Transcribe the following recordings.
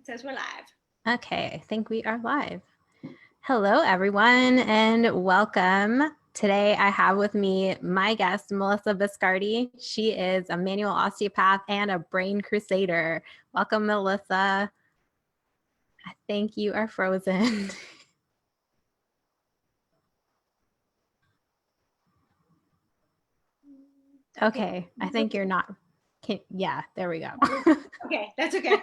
It says we're live. Okay, I think we are live. Hello, everyone, and welcome. Today, I have with me my guest, Melissa Biscardi. She is a manual osteopath and a brain crusader. Welcome, Melissa. I think you are frozen. Okay, I think you're not. Yeah, there we go. Okay, that's okay.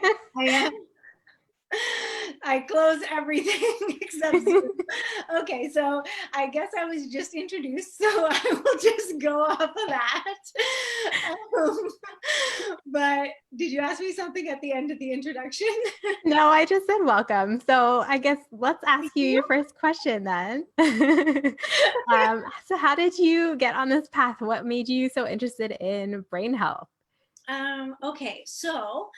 I close everything except Zoom. Okay, so I guess I was just introduced, so I will just go off of that. But did you ask me something at the end of the introduction? No, I just said welcome. So I guess let's ask you your first question then. So how did you get on this path? What made you so interested in brain health? Okay, so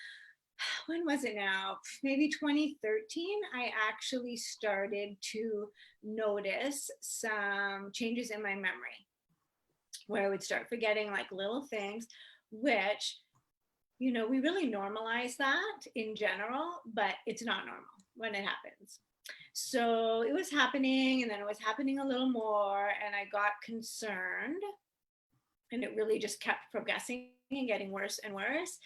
when was it now? Maybe 2013, I actually started to notice some changes in my memory where I would start forgetting like little things, which, we really normalize that in general, but it's not normal when it happens. So it was happening, and then it was happening a little more, and I got concerned, and it really just kept progressing and getting worse and worse.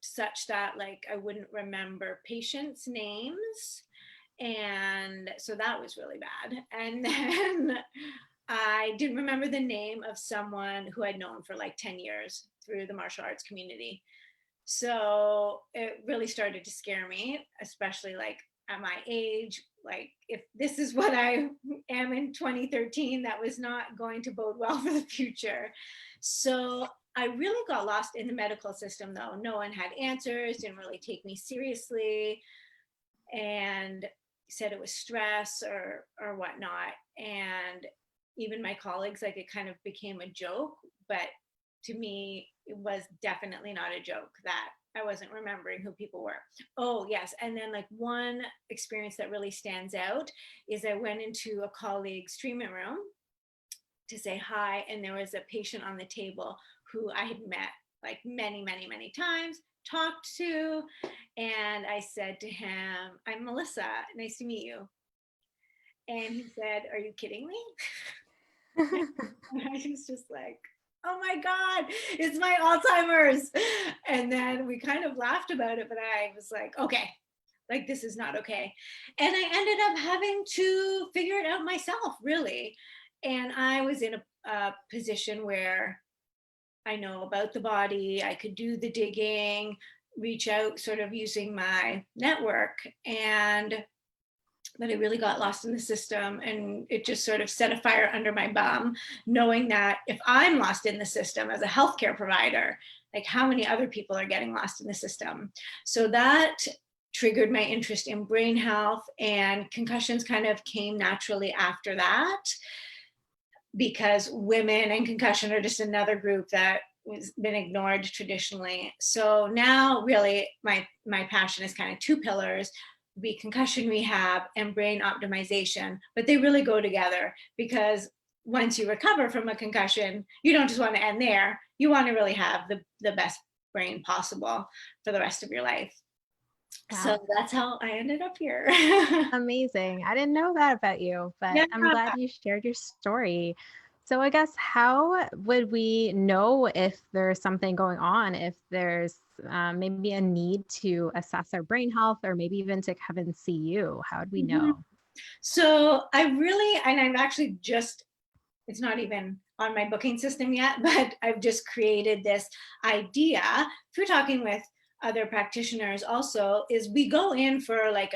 Such that like I wouldn't remember patients' names. And so that was really bad. And then I didn't remember the name of someone who I'd known for like 10 years through the martial arts community. So it really started to scare me, especially like at my age. Like, if this is what I am in 2013, that was not going to bode well for the future. So I really got lost in the medical system, though. No one had answers, didn't really take me seriously, and said it was stress or whatnot. And even my colleagues, like, it kind of became a joke. But to me, it was definitely not a joke that I wasn't remembering who people were. Oh, yes. And then, like, one experience that really stands out is I went into a colleague's treatment room to say hi, and there was a patient on the table who I had met like many, many, many times, talked to, and I said to him, "I'm Melissa, nice to meet you." And he said, "Are you kidding me?" And I was just like, "Oh my God, it's my Alzheimer's." And then we kind of laughed about it, but I was like, okay, like, this is not okay. And I ended up having to figure it out myself, really. And I was in a position where I know about the body, I could do the digging, reach out sort of using my network. But I really got lost in the system, and it just sort of set a fire under my bum, knowing that if I'm lost in the system as a healthcare provider, like, how many other people are getting lost in the system? So that triggered my interest in brain health, and concussions kind of came naturally after that, because women and concussion are just another group that has been ignored traditionally. So now really my passion is kind of two pillars: be concussion rehab and brain optimization. But they really go together, because once you recover from a concussion, you don't just want to end there. You want to really have the best brain possible for the rest of your life. Wow. So that's how I ended up here. Amazing. I didn't know that about you, but Yeah. I'm glad you shared your story. So I guess how would we know if there's something going on, if there's maybe a need to assess our brain health, or maybe even to come and see you? How would we know? So I've actually just, it's not even on my booking system yet, but I've just created this idea. If you're talking with other practitioners also, is we go in for like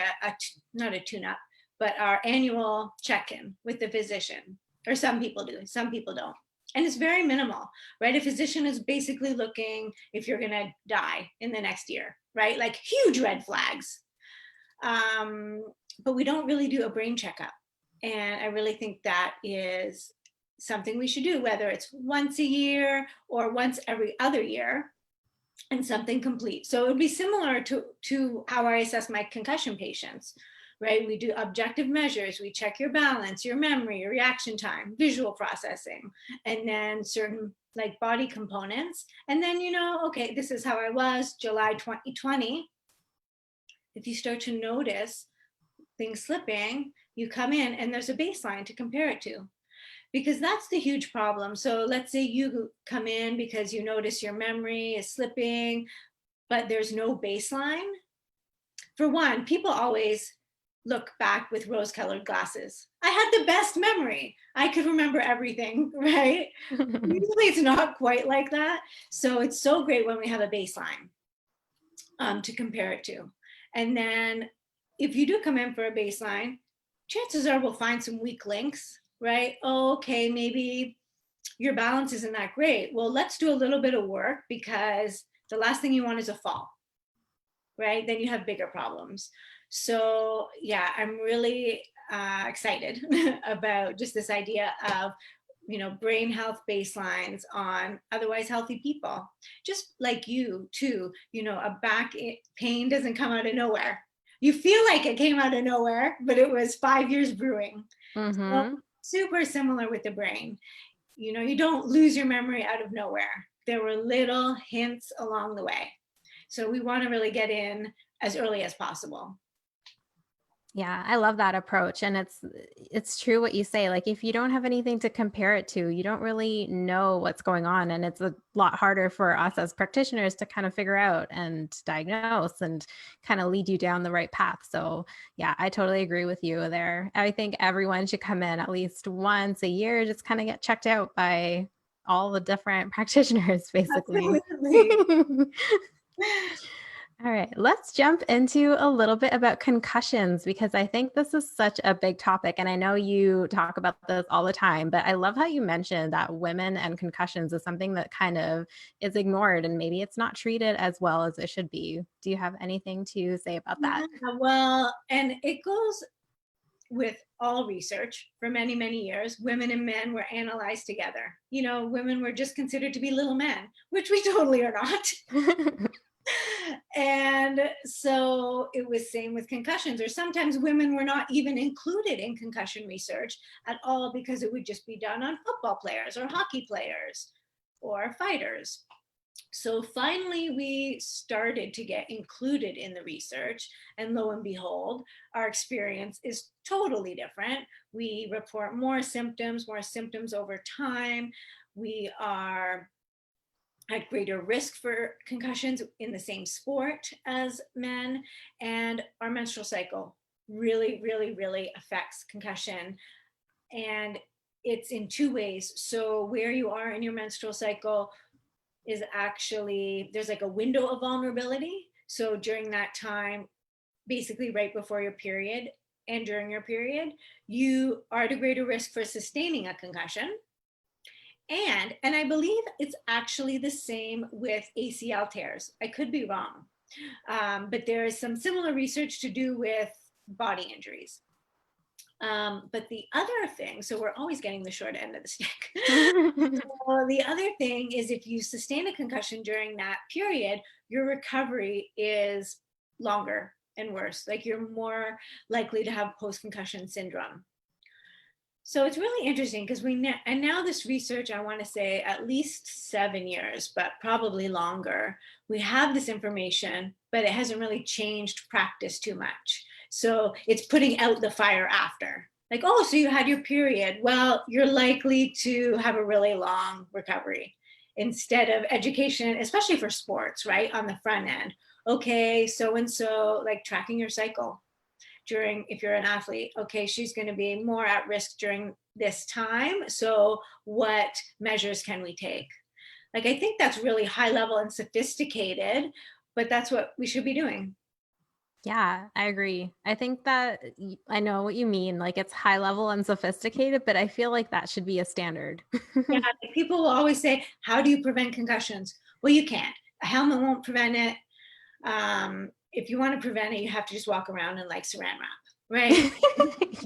not a tune-up, but our annual check-in with the physician. Or some people do, some people don't. And it's very minimal, right? A physician is basically looking if you're gonna die in the next year, right? Like, huge red flags. But we don't really do a brain checkup. And I really think that is something we should do, whether it's once a year or once every other year, and something complete. So it would be similar to how I assess my concussion patients, right? We do objective measures. We check your balance, your memory, your reaction time, visual processing, and then certain like body components. And then, okay, this is how I was July 2020. if you start to notice things slipping, you come in and there's a baseline to compare it to, because that's the huge problem. So let's say you come in because you notice your memory is slipping, but there's no baseline. For one, people always look back with rose-colored glasses. I had the best memory. I could remember everything, right? Usually it's not quite like that. So it's so great when we have a baseline to compare it to. And then if you do come in for a baseline, chances are we'll find some weak links, right? Oh, okay, maybe your balance isn't that great. Well, let's do a little bit of work, because the last thing you want is a fall, right? Then you have bigger problems. So yeah, I'm really excited about just this idea of, brain health baselines on otherwise healthy people. Just like you too, a back pain doesn't come out of nowhere. You feel like it came out of nowhere, but it was 5 years brewing. So super similar with the brain. You don't lose your memory out of nowhere. There were little hints along the way. So we want to really get in as early as possible. Yeah, I love that approach. And it's true what you say. Like, if you don't have anything to compare it to, you don't really know what's going on. And it's a lot harder for us as practitioners to kind of figure out and diagnose and kind of lead you down the right path. So yeah, I totally agree with you there. I think everyone should come in at least once a year, just kind of get checked out by all the different practitioners, basically. All right, let's jump into a little bit about concussions, because I think this is such a big topic. And I know you talk about this all the time, but I love how you mentioned that women and concussions is something that kind of is ignored, and maybe it's not treated as well as it should be. Do you have anything to say about that? Yeah, well, and it goes with all research. For many, many years, women and men were analyzed together. Women were just considered to be little men, which we totally are not. And so it was same with concussions, or sometimes women were not even included in concussion research at all, because it would just be done on football players or hockey players or fighters. So finally we started to get included in the research, and lo and behold, our experience is totally different. We report more symptoms over time. We are at greater risk for concussions in the same sport as men, and our menstrual cycle really, really, really affects concussion. And it's in two ways. So where you are in your menstrual cycle is actually, there's like a window of vulnerability. So during that time, basically right before your period and during your period, you are at a greater risk for sustaining a concussion. And I believe it's actually the same with ACL tears. I could be wrong, but there is some similar research to do with body injuries. But the other thing, so we're always getting the short end of the stick. So the other thing is, if you sustain a concussion during that period, your recovery is longer and worse. Like, you're more likely to have post-concussion syndrome. So it's really interesting, because and now this research, I want to say at least 7 years, but probably longer. We have this information, but it hasn't really changed practice too much. So it's putting out the fire after. Like, oh, so you had your period. Well, you're likely to have a really long recovery, instead of education, especially for sports, right? On the front end. Okay, so-and-so, like tracking your cycle. If you're an athlete, okay, she's going to be more at risk during this time. So what measures can we take? Like, I think that's really high level and sophisticated, but that's what we should be doing. Yeah, I agree. I think that I know what you mean. Like, it's high level and sophisticated, but I feel like that should be a standard. Yeah, people will always say, how do you prevent concussions? Well, you can't. A helmet won't prevent it. If you want to prevent it, you have to just walk around in like saran wrap, right?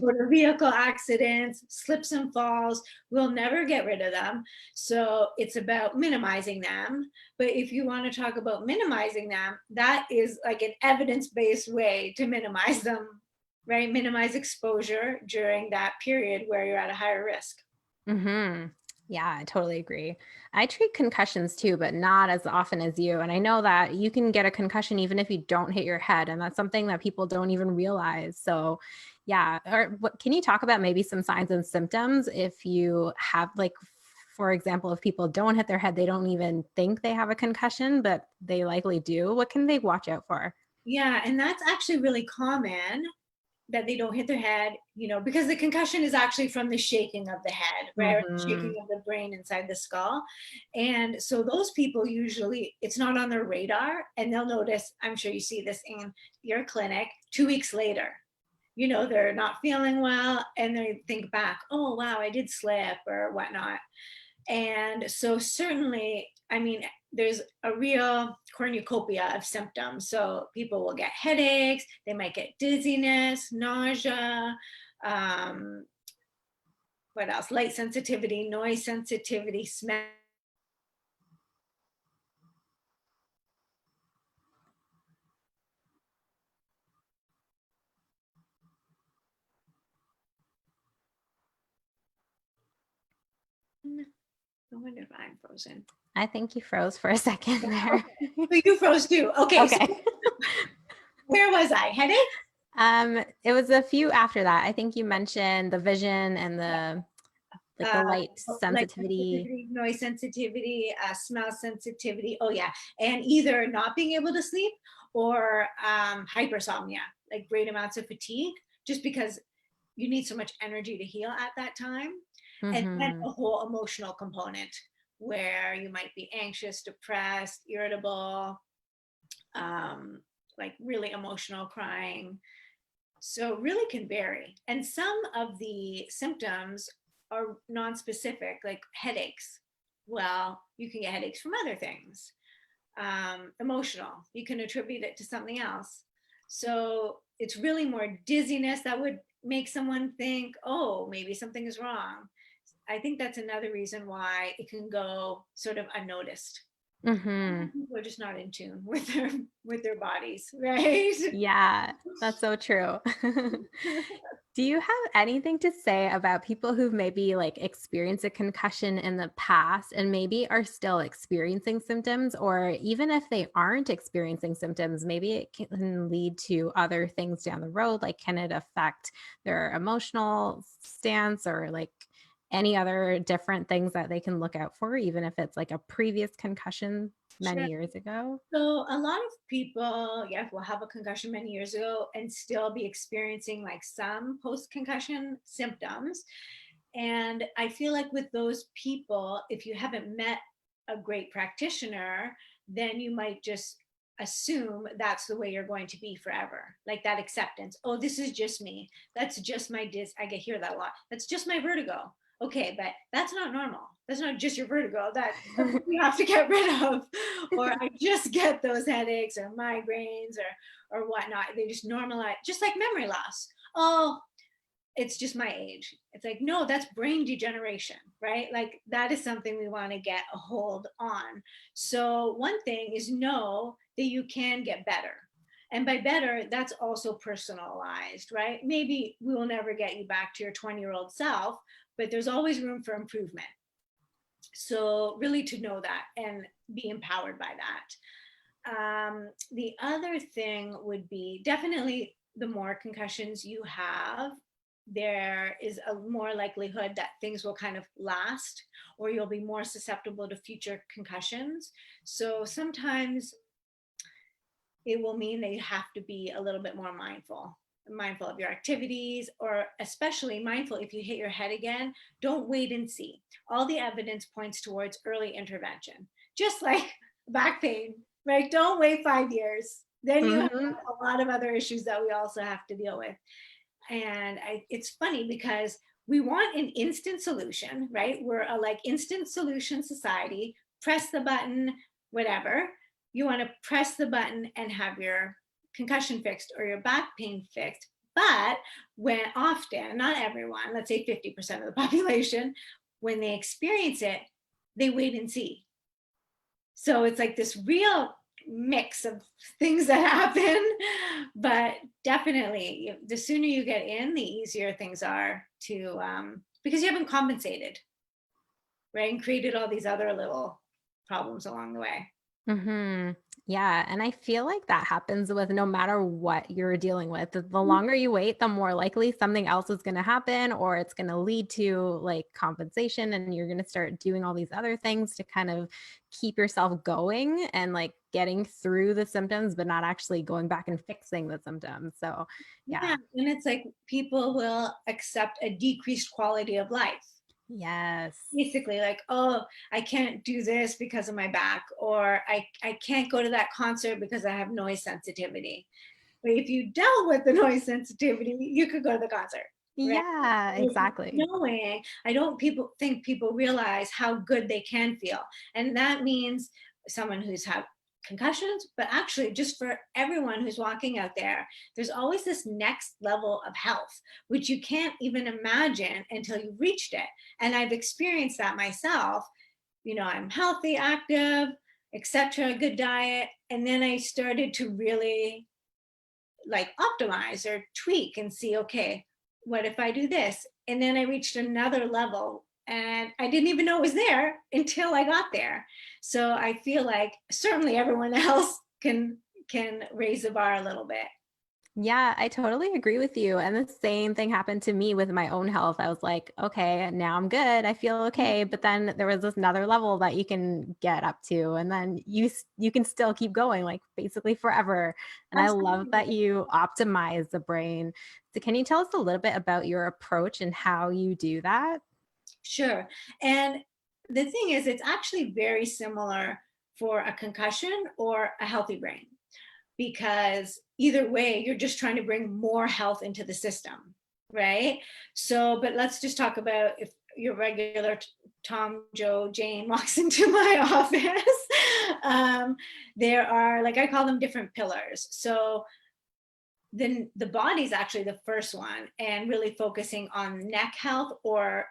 Motor vehicle accidents, slips and falls, we'll never get rid of them. So it's about minimizing them. But if you want to talk about minimizing them, that is like an evidence-based way to minimize them, right? Minimize exposure during that period where you're at a higher risk. Mm-hmm. Yeah, I totally agree. I treat concussions too, but not as often as you. And I know that you can get a concussion even if you don't hit your head. And that's something that people don't even realize. So, yeah. Or what, can you talk about maybe some signs and symptoms if you have, like, for example, if people don't hit their head, they don't even think they have a concussion, but they likely do. What can they watch out for? Yeah, and that's actually really common that they don't hit their head, because the concussion is actually from the shaking of the head, right? Or the shaking Hmm. of the brain inside the skull. And so those people usually, it's not on their radar, and they'll notice, I'm sure you see this in your clinic, 2 weeks later. They're not feeling well and they think back, oh, wow, I did slip or whatnot. And so certainly, I mean, there's a real cornucopia of symptoms. So people will get headaches, they might get dizziness, nausea, um, what else? Light sensitivity, noise sensitivity, smell. I wonder if I'm frozen. I think you froze for a second Yeah, there. okay. So you froze too. Okay, so Okay. where was I? Headache? It was a few after that. I think you mentioned the vision and the uh, light Light sensitivity. sensitivity, noise sensitivity, smell sensitivity. Oh yeah, and either not being able to sleep or hypersomnia, like great amounts of fatigue, just because you need so much energy to heal at that time, and then Hmm. a whole emotional component where you might be anxious, depressed, irritable, like really emotional, crying. So really can vary. And some of the symptoms are non-specific, like headaches. Well, you can get headaches from other things. Emotional, you can attribute it to something else. So it's really more dizziness that would make someone think, oh, maybe something is wrong. I think that's another reason why it can go sort of unnoticed. Hmm. People are just not in tune with their bodies, right? Yeah, that's so true. Do you have anything to say about people who've maybe like experienced a concussion in the past and maybe are still experiencing symptoms, or even if they aren't experiencing symptoms, maybe it can lead to other things down the road? Like, can it affect their emotional stance or like any other different things that they can look out for, even if it's like a previous concussion many Sure. years ago? So a lot of people, yeah, will have a concussion many years ago and still be experiencing like some post-concussion symptoms. And I feel like with those people, if you haven't met a great practitioner, then you might just assume that's the way you're going to be forever. Like that acceptance. Oh, this is just me. That's just my I get hear that a lot. That's just my vertigo. Okay, but that's not normal. That's not just your vertigo. That's something you have to get rid of. Or I just get those headaches or migraines or whatnot. They just normalize, just like memory loss. Oh, it's just my age. It's like, no, that's brain degeneration, right? Like that is something we want to get a hold on. So one thing is know that you can get better. And by better, that's also personalized, right? Maybe we will never get you back to your 20-year-old self, but there's always room for improvement. So really to know that and be empowered by that. The other thing would be definitely the more concussions you have, there is a more likelihood that things will kind of last or you'll be more susceptible to future concussions. So sometimes it will mean that you have to be a little bit more mindful of your activities, or especially mindful if you hit your head again. Don't wait and see. All the evidence points towards early intervention, just like back pain, right? Don't wait 5 years, then you have Hmm. a lot of other issues that we also have to deal with. And it's funny because we want an instant solution, right? We're a like instant solution society. Press the button, whatever. You want to press the button and have your concussion fixed or your back pain fixed. But when often, not everyone, let's say 50% of the population, when they experience it, they wait and see. So it's like this real mix of things that happen, but definitely the sooner you get in, the easier things are to, because you haven't compensated. right? And created all these other little problems along the way. Hmm. Yeah. And I feel like that happens with no matter what you're dealing with. The longer you wait, the more likely something else is going to happen, or it's going to lead to like compensation. And you're going to start doing all these other things to kind of keep yourself going and like getting through the symptoms, but not actually going back and fixing the symptoms. So, yeah. Yeah. And it's like people will accept a decreased quality of life. Yes. Basically, like, oh, I can't do this because of my back, or I can't go to that concert because I have noise sensitivity. But if you dealt with the noise sensitivity, you could go to the concert, right? Yeah, exactly. Knowing, I don't people think people realize how good they can feel. And that means someone who's had concussions, but actually just for everyone who's walking out there, there's always this next level of health, which you can't even imagine until you've reached it. And I've experienced that myself. I'm healthy, active, etc., good diet. And then I started to really like optimize or tweak and see, okay, what if I do this? And then I reached another level and I didn't even know it was there until I got there. So I feel like certainly everyone else can raise the bar a little bit. Yeah, I totally agree with you. And the same thing happened to me with my own health. I was like, okay, now I'm good. I feel okay. But then there was this another level that you can get up to, and then you can still keep going, like basically forever. And I love that Absolutely. you optimize the brain. So can you tell us a little bit about your approach and how you do that? Sure. And the thing is, it's actually very similar for a concussion or a healthy brain, because either way, you're just trying to bring more health into the system, right? So, but let's just talk about if your regular Tom, Joe, Jane walks into my office. There are, like, I call them different pillars. So then the body's actually the first one, and really focusing on neck health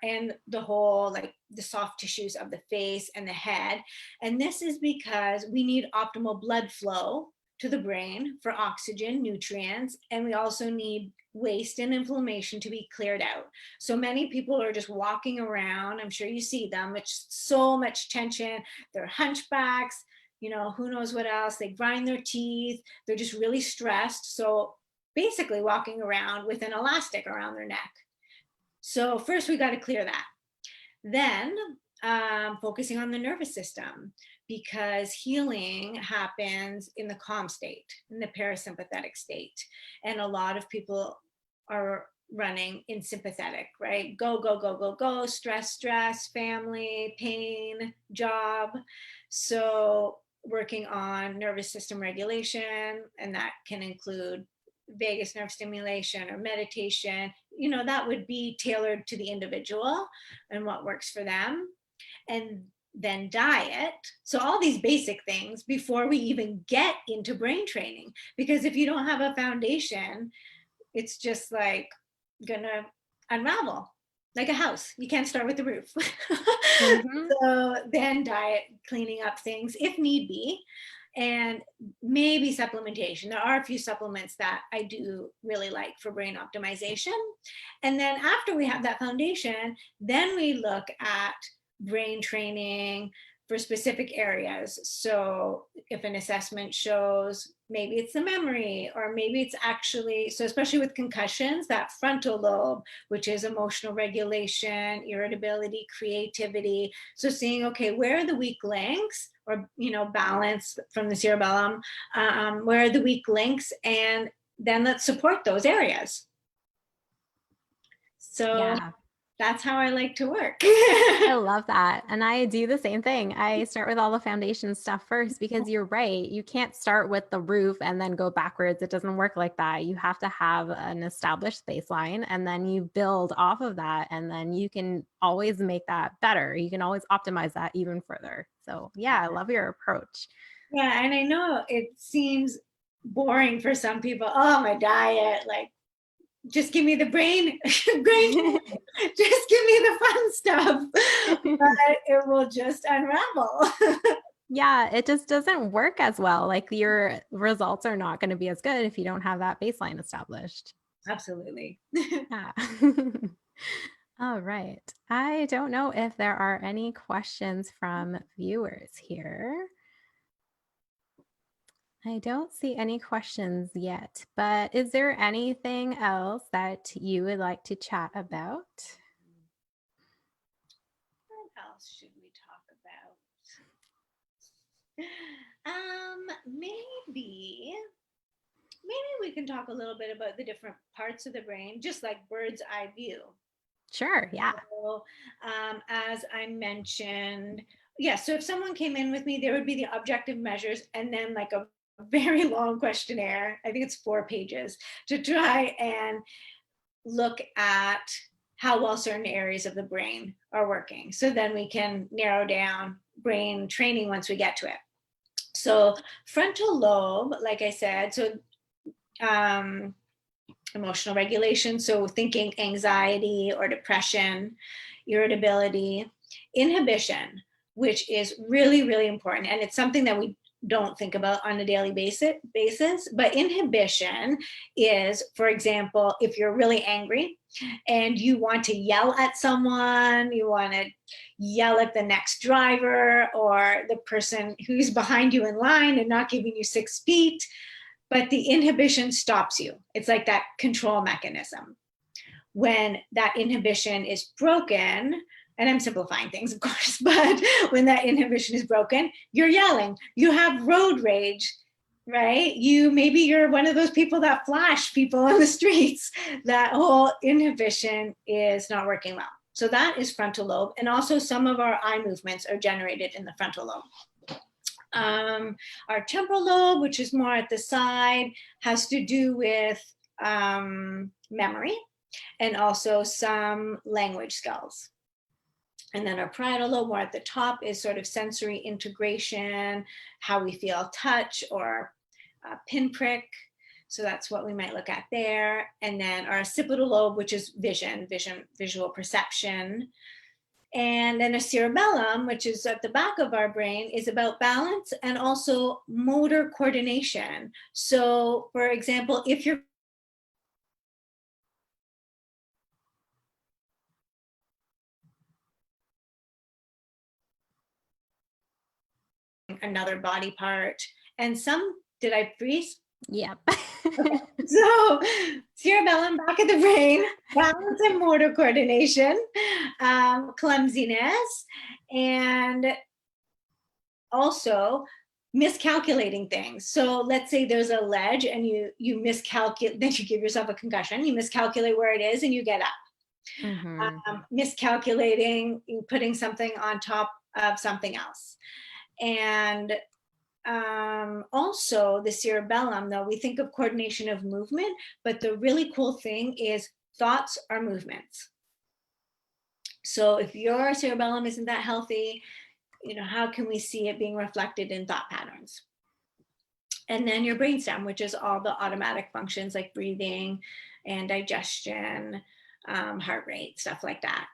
and the whole, like the soft tissues of the face and the head. And this is because we need optimal blood flow to the brain for oxygen, nutrients, and we also need waste and inflammation to be cleared out. So many people are just walking around, I'm sure you see them, it's so much tension, they're hunchbacks, who knows what else, they grind their teeth, they're just really stressed. So basically walking around with an elastic around their neck. So first we got to clear that. Then focusing on the nervous system, because healing happens in the calm state, in the parasympathetic state. And a lot of people are running in sympathetic, right? Go, go, go, go, go, stress, stress, family, pain, job. So working on nervous system regulation, and that can include vagus nerve stimulation or meditation, that would be tailored to the individual and what works for them. And then diet. So all these basic things before we even get into brain training, because if you don't have a foundation, it's just like gonna unravel like a house. You can't start with the roof. Mhm. So then diet, cleaning up things if need be, and maybe supplementation. There are a few supplements that I do really like for brain optimization. And then after we have that foundation, then we look at brain training for specific areas. So if an assessment shows maybe it's the memory, or maybe it's actually, so especially with concussions, that frontal lobe, which is emotional regulation, irritability, creativity. So seeing, okay, where are the weak links, or, balance from the cerebellum, where are the weak links? And then let's support those areas. So Yeah. that's how I like to work. I love that. And I do the same thing. I start with all the foundation stuff first, because you're right. You can't start with the roof and then go backwards. It doesn't work like that. You have to have an established baseline, and then you build off of that. And then you can always make that better. You can always optimize that even further. So, yeah, I love your approach. Yeah, and I know it seems boring for some people. Oh, my diet, like, just give me the brain, just give me the fun stuff, but it will just unravel. Yeah, it just doesn't work as well. Like your results are not going to be as good if you don't have that baseline established. Absolutely. Yeah. All right. I don't know if there are any questions from viewers here. I don't see any questions yet, but is there anything else that you would like to chat about? What else should we talk about? Maybe we can talk a little bit about the different parts of the brain, just like bird's eye view. Sure. Yeah. So, as I mentioned, yeah, so if someone came in with me, there would be the objective measures and then like a very long questionnaire. I think it's 4 pages to try and look at how well certain areas of the brain are working. So then we can narrow down brain training once we get to it. So, frontal lobe, like I said, so emotional regulation, so thinking anxiety or depression, irritability, inhibition, which is really, really important. And it's something that we don't think about on a daily basis. But inhibition is, for example, if you're really angry and you want to yell at someone, you want to yell at the next driver or the person who's behind you in line and not giving you 6 feet, but the inhibition stops you. It's like that control mechanism. When that inhibition is broken, and I'm simplifying things, of course, but when that inhibition is broken, you're yelling, you have road rage, right? Maybe you're one of those people that flash people on the streets. That whole inhibition is not working well. So that is frontal lobe. And also some of our eye movements are generated in the frontal lobe. Our temporal lobe, which is more at the side, has to do with memory and also some language skills. And then our parietal lobe, more at the top, is sort of sensory integration, how we feel touch or pinprick. So that's what we might look at there. And then our occipital lobe, which is visual perception. And then a cerebellum, which is at the back of our brain, is about balance and also motor coordination. So, for example, if you're another body part, and did I freeze? Yep. Okay. So, cerebellum, back of the brain, balance and motor coordination, clumsiness, and also miscalculating things. So let's say there's a ledge and you miscalculate, then you give yourself a concussion, you miscalculate where it is and you get up. Miscalculating, putting something on top of something else. And also the cerebellum, though, we think of coordination of movement, but the really cool thing is thoughts are movements. So if your cerebellum isn't that healthy, how can we see it being reflected in thought patterns? And then your brainstem, which is all the automatic functions like breathing and digestion, heart rate, stuff like that.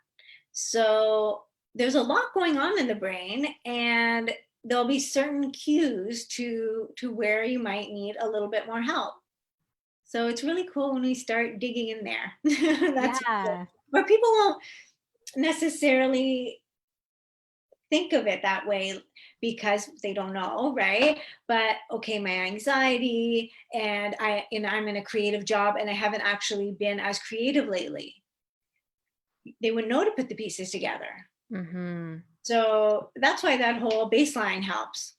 So there's a lot going on in the brain, and there'll be certain cues to where you might need a little bit more help. So it's really cool when we start digging in there. That's Yeah. where people won't necessarily think of it that way because they don't know, right? But okay, my anxiety, and I'm in a creative job and I haven't actually been as creative lately. They would know to put the pieces together. So that's why that whole baseline helps,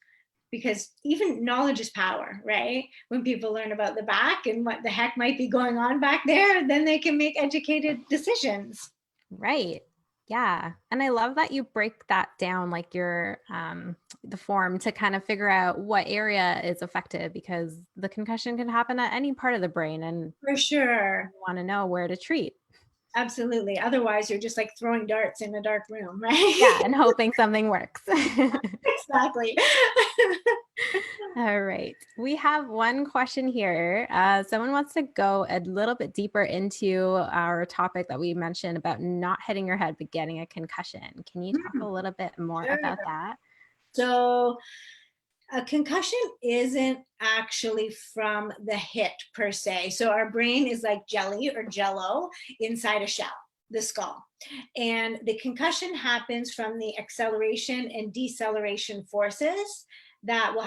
because even knowledge is power, right? When people learn about the back and what the heck might be going on back there, then they can make educated decisions. Right. Yeah. And I love that you break that down, like your the form, to kind of figure out what area is affected, because the concussion can happen at any part of the brain, and For sure. you want to know where to treat. Absolutely. Otherwise, you're just like throwing darts in a dark room, right? Yeah, and hoping something works. Exactly. All right. We have one question here. Someone wants to go a little bit deeper into our topic that we mentioned about not hitting your head but getting a concussion. Can you talk a little bit more about that? So, a concussion isn't actually from the hit per se. So, our brain is like jelly or jello inside a shell. the skull. And the concussion happens from the acceleration and deceleration forces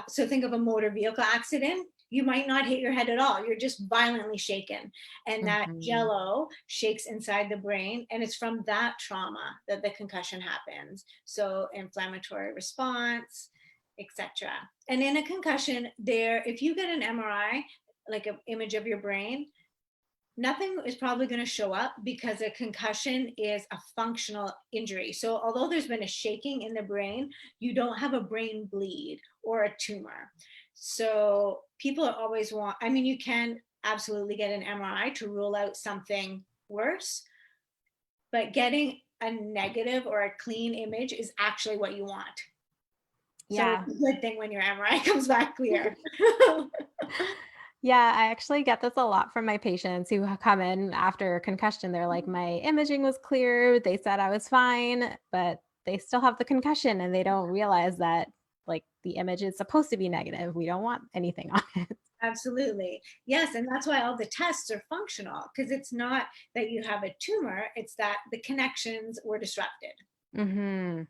so think of a motor vehicle accident. You might not hit your head at all. You're just violently shaken. And that jello shakes inside the brain. And it's from that trauma that the concussion happens. So inflammatory response, etc. And in a concussion, if you get an MRI, like an image of your brain, nothing is probably going to show up because a concussion is a functional injury. So although there's been a shaking in the brain, you don't have a brain bleed or a tumor. So people always you can absolutely get an MRI to rule out something worse, but getting a negative or a clean image is actually what you want. Yeah. So it's a good thing when your MRI comes back clear. Yeah, I actually get this a lot from my patients who come in after concussion. They're like, my imaging was clear. They said I was fine, but they still have the concussion and they don't realize that like the image is supposed to be negative. We don't want anything on it. Absolutely. Yes. And that's why all the tests are functional, because it's not that you have a tumor, it's that the connections were disrupted. Mm-hmm.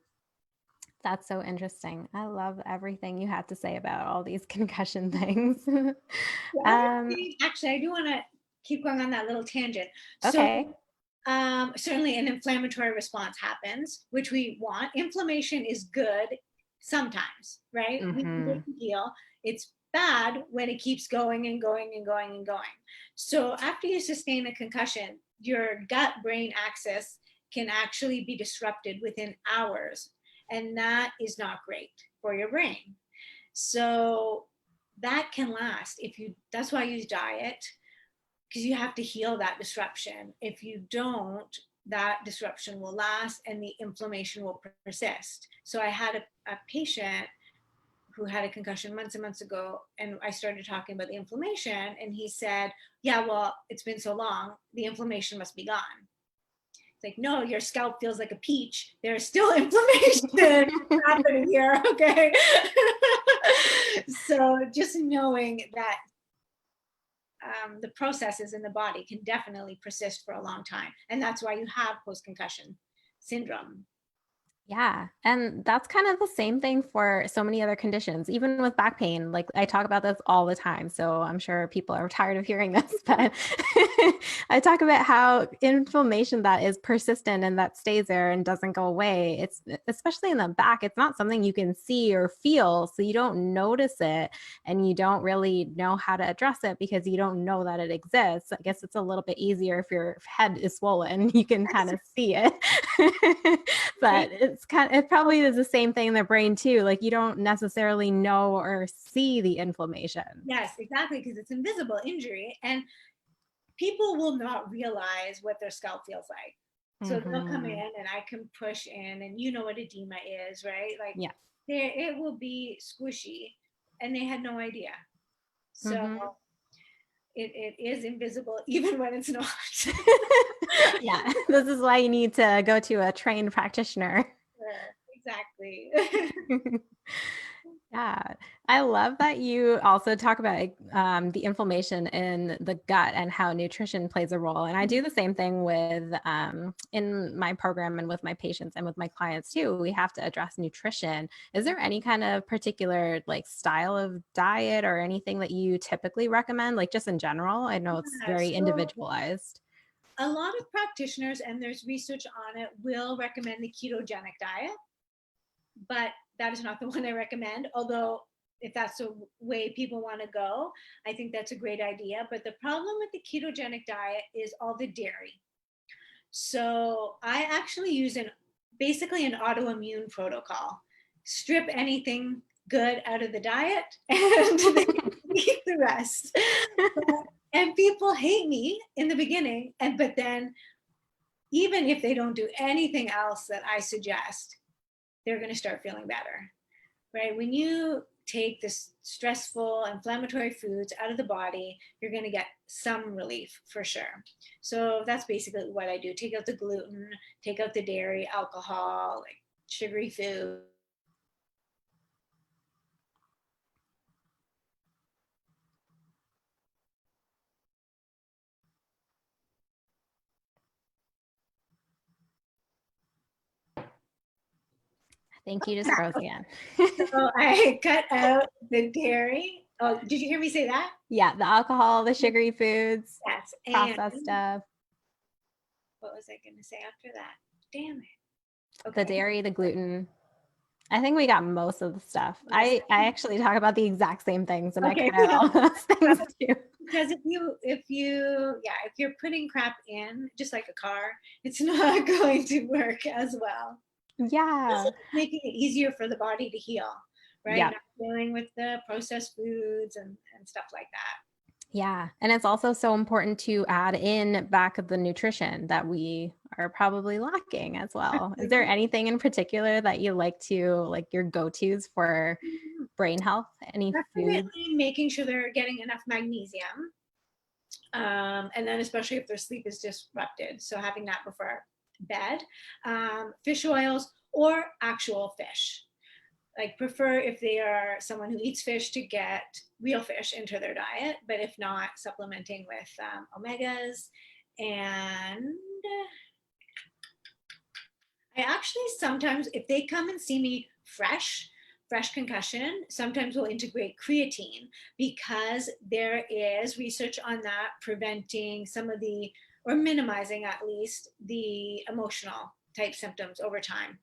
That's so interesting. I love everything you had to say about all these concussion things. Actually, I do want to keep going on that little tangent. Okay. So certainly an inflammatory response happens, which we want. Inflammation is good sometimes, right? We can heal. It's bad when it keeps going and going and going and going. So after you sustain a concussion, your gut-brain axis can actually be disrupted within hours. And that is not great for your brain. So that can last that's why I use diet, because you have to heal that disruption. If you don't, that disruption will last and the inflammation will persist. So I had a patient who had a concussion months and months ago, and I started talking about the inflammation, and he said, yeah, well, it's been so long, the inflammation must be gone. It's like, no, your scalp feels like a peach. There's still inflammation happening here, okay? So just knowing that the processes in the body can definitely persist for a long time. And that's why you have post-concussion syndrome. Yeah. And that's kind of the same thing for so many other conditions, even with back pain. Like I talk about this all the time. So I'm sure people are tired of hearing this, but I talk about how inflammation that is persistent and that stays there and doesn't go away. It's especially in the back, it's not something you can see or feel. So you don't notice it and you don't really know how to address it because you don't know that it exists. I guess it's a little bit easier if your head is swollen, you can kind of see it. But it probably is the same thing in the brain too. Like you don't necessarily know or see the inflammation. Yes, exactly, because it's invisible injury, and people will not realize what their scalp feels like. So they'll come in and I can push in, and you know what edema is, right? Like yeah, it will be squishy, and they had no idea. So it is invisible even when it's not. Yeah, this is why you need to go to a trained practitioner. Exactly. Yeah, I love that you also talk about the inflammation in the gut and how nutrition plays a role. And I do the same thing with in my program and with my patients and with my clients too. We have to address nutrition. Is there any kind of particular like style of diet or anything that you typically recommend, like just in general? I know it's very individualized. A lot of practitioners, and there's research on it, will recommend the ketogenic diet, but that is not the one I recommend. Although if that's the way people want to go, I think that's a great idea. But the problem with the ketogenic diet is all the dairy. So I actually use basically an autoimmune protocol. Strip anything good out of the diet and eat the rest. And people hate me in the beginning, but then even if they don't do anything else that I suggest, they're going to start feeling better, right? When you take this stressful, inflammatory foods out of the body, you're going to get some relief for sure. So that's basically what I do. Take out the gluten, take out the dairy, alcohol, like sugary food. Thank you, just froze again. So I cut out the dairy. Oh, did you hear me say that? Yeah, the alcohol, the sugary foods, Yes. And processed stuff, what was I going to say after that? Damn it. the Okay. dairy, the gluten. I think we got most of the stuff. Yes. I actually talk about the exact same things, and I Okay. cut out all those things too. Because if you're putting crap in, just like a car, it's not going to work as well. Yeah. Also making it easier for the body to heal, right? Yeah. Not dealing with the processed foods and stuff like that. Yeah. And it's also so important to add in back of the nutrition that we are probably lacking as well. Is there anything in particular that you like your go-tos for brain health? Any food? Definitely making sure they're getting enough magnesium. And then especially if their sleep is disrupted. So having that before bed. Fish oils or actual fish. Like prefer if they are someone who eats fish to get real fish into their diet, but if not, supplementing with omegas. And I actually sometimes, if they come and see me fresh concussion, sometimes we'll integrate creatine because there is research on that preventing some of the, or minimizing at least, the emotional type symptoms over time.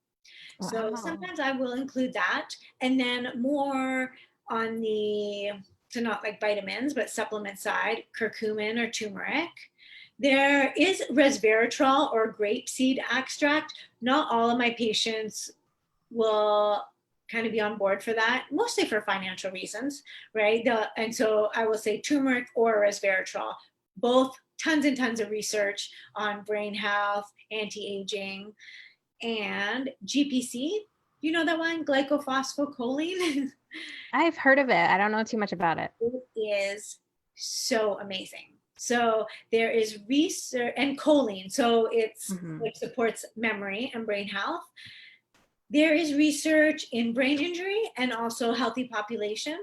So Wow. sometimes I will include that. And then more on the, so not like vitamins, but supplement side, curcumin or turmeric. There is resveratrol or grapeseed extract. Not all of my patients will kind of be on board for that, mostly for financial reasons, right? And so I will say turmeric or resveratrol, both tons and tons of research on brain health, anti-aging, and GPC. You know that one, glycophosphocholene? I've heard of it. I don't know too much about it. It is so amazing. So there is research, and choline, so it supports memory and brain health. There is research in brain injury and also healthy population.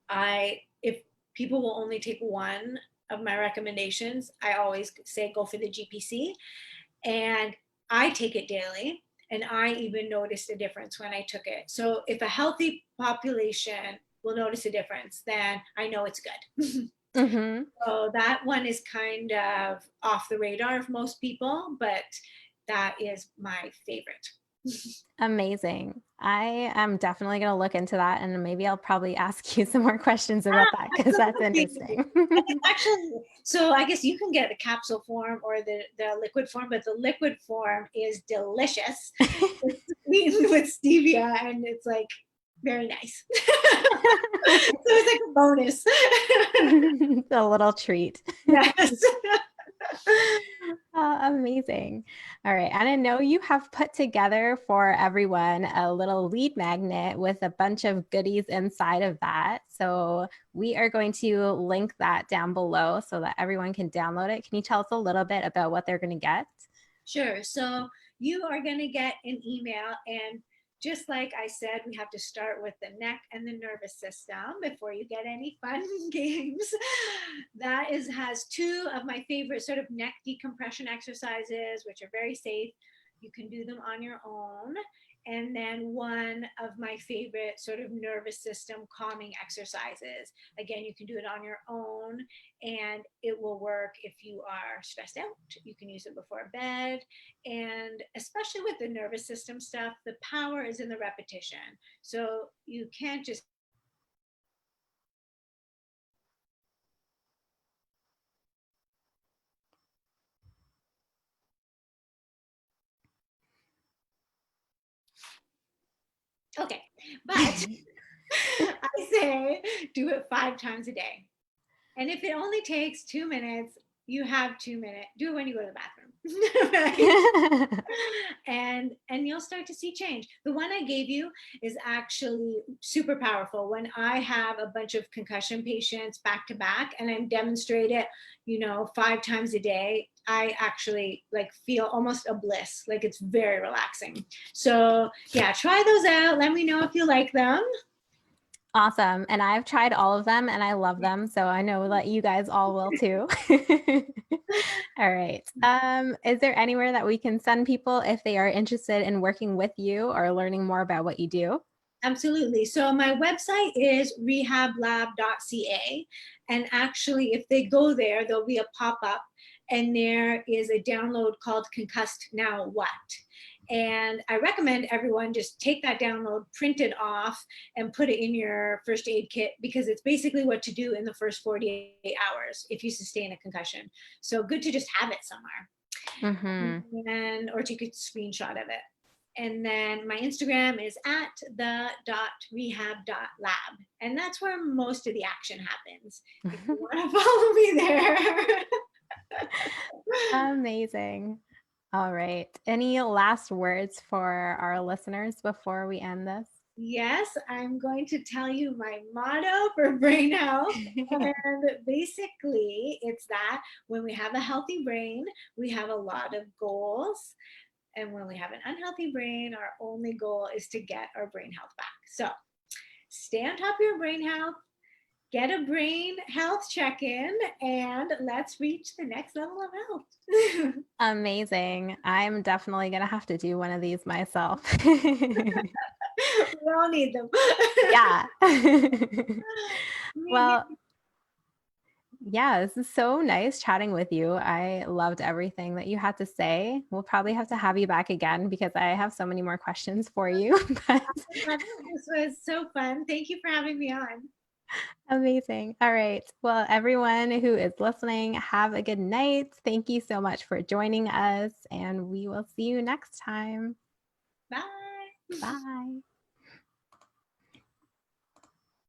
If people will only take one of my recommendations, I always say go for the GPC. And I take it daily, and I even noticed a difference when I took it. So if a healthy population will notice a difference, then I know it's good. Mm-hmm. So that one is kind of off the radar of most people, but that is my favorite. Amazing. I am definitely going to look into that, and maybe I'll probably ask you some more questions about that because that's interesting. Actually, so I guess you can get the capsule form or the liquid form, but the liquid form is delicious. It's sweetened with stevia, and it's like very nice. So it's like a bonus. A little treat. Yes. Amazing. All right. And I know you have put together for everyone a little lead magnet with a bunch of goodies inside of that. So we are going to link that down below so that everyone can download it. Can you tell us a little bit about what they're going to get? Sure. So you are going to get an email, and just like I said, we have to start with the neck and the nervous system before you get any fun games. That has two of my favorite sort of neck decompression exercises, which are very safe. You can do them on your own. And then one of my favorite sort of nervous system calming exercises. Again, you can do it on your own, and it will work if you are stressed out. You can use it before bed. And especially with the nervous system stuff, the power is in the repetition. So you can't just okay, but I say do it 5 times a day. And if it only takes 2 minutes, you have 2 minutes. Do it when you go to the bathroom. Right? And you'll start to see change. The one I gave you is actually super powerful. When I have a bunch of concussion patients back to back and I demonstrate it, 5 times a day, I actually feel almost a bliss. Like it's very relaxing. So yeah, try those out. Let me know if you like them. Awesome. And I've tried all of them and I love them. So I know that you guys all will too. All right. Is there anywhere that we can send people if they are interested in working with you or learning more about what you do? Absolutely. So my website is rehablab.ca. And actually, if they go there, there'll be a pop-up and there is a download called Concussed Now What? And I recommend everyone just take that download, print it off, and put it in your first aid kit because it's basically what to do in the first 48 hours if you sustain a concussion. So good to just have it somewhere. And or take a screenshot of it. And then my Instagram is at the.rehab.lab. And that's where most of the action happens. If you want to follow me there. Amazing. All right. Any last words for our listeners before we end this? Yes, I'm going to tell you my motto for brain health. And basically, it's that when we have a healthy brain, we have a lot of goals. And when we have an unhealthy brain, our only goal is to get our brain health back. So stay on top of your brain health, get a brain health check-in, and let's reach the next level of health. Amazing. I'm definitely going to have to do one of these myself. We all need them. Yeah. Well, yeah, this is so nice chatting with you. I loved everything that you had to say. We'll probably have to have you back again because I have so many more questions for you. But This was so fun. Thank you for having me on. amazing. All right. Well, everyone who is listening, have a good night. Thank you so much for joining us, and we will see you next time. Bye. Bye.